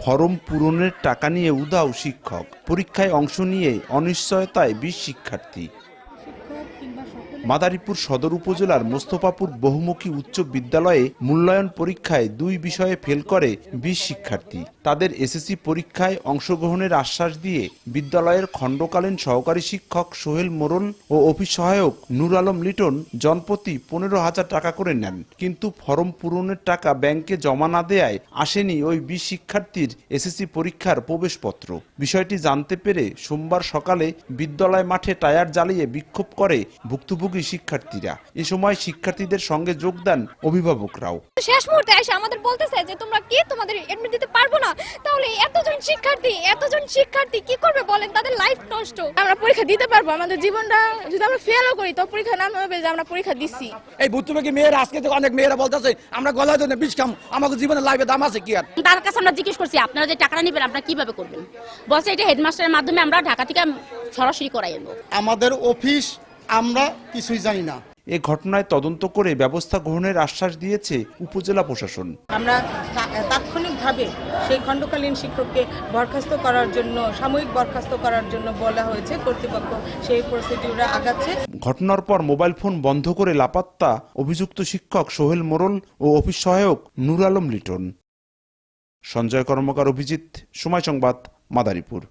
Form পূরণের টাকা নিয়ে উধাও শিক্ষক, পরীক্ষায় অংশ নিয়ে অনিশ্চয়তায় 20 শিক্ষার্থী। মাদারীপুর সদর উপজেলার মোস্তফাপুর বহুমুখী উচ্চ বিদ্যালয়ে মূল্যায়ন পরীক্ষায় 2 বিষয়ে ফেল করে 20 শিক্ষার্থী। তাদের এসএসসি পরীক্ষায় অংশগ্রহণের আশ্বাস দিয়ে বিদ্যালয়ের খণ্ডকালীন সহকারী শিক্ষক সোহেল মোরল ও অফিস সহায়ক নূর আলম লিটন জনপ্রতি 15,000 টাকা করে নেন, কিন্তু ফরম পূরণের টাকা ব্যাংকে জমা না দেয়ায় আসেনি ওই 20 শিক্ষার্থীর এসএসসি পরীক্ষার প্রবেশপত্র। বিষয়টি জানতে পেরে সোমবার সকালে বিদ্যালয় মাঠে টায়ার জ্বালিয়ে বিক্ষোভ করে ভুক্তভোগী শিক্ষার্থীরা। এ সময় শিক্ষার্থীদের সঙ্গে যোগ দেন অভিভাবকরাও। শেষ মুহূর্তে এসে আমাদের বলতেছে যে তোমরা কি তোমাদের এডমিট দিতে পারবো না। তাহলে এতজন শিক্ষার্থী কি করবে বলেন? তাদের লাইফ নষ্ট। আমরা পরীক্ষা দিতে পারবো, আমাদের জীবনটা যদি আমরা ফেলও করি তো পরীক্ষা নাম হবে যে আমরা পরীক্ষা দিচ্ছি। এই ভুক্তভোগী মেয়েরা আজকে থেকে অনেক মেয়েরা বলতেছে আমরা গলায় ধরে বিষ খাম, আমাদের জীবনের লাইফে দাম আছে কি আর। তার কাছে আমরা জিজ্ঞেস করছি আপনারা যে টাকাটা নেবেন আপনারা কিভাবে করবেন, বলছে এটা হেডমাস্টারের মাধ্যমে আমরা ঢাকা থেকে সরাসরি করাই আনবো। আমাদের অফিস আমরা কিছুই জানি না। এ ঘটনায় তদন্ত করে ব্যবস্থা গ্রহণের আশ্বাস দিয়েছে উপজেলা প্রশাসন। আমরা তাৎক্ষণিকভাবে সেই খণ্ডকালীন শিক্ষককে বরখাস্ত করার জন্য, সাময়িক বরখাস্ত করার জন্য বলা হয়েছে। কর্তৃপক্ষ সেই প্রসিডিউরে আগাচ্ছে। ঘটনার পর মোবাইল ফোন বন্ধ করে লাপাত্তা অভিযুক্ত শিক্ষক সোহেল মোরল ও অফিস সহায়ক নূর আলম লিটন। সঞ্জয় কর্মকার, অভিজিৎ, সময় সংবাদ, মাদারীপুর।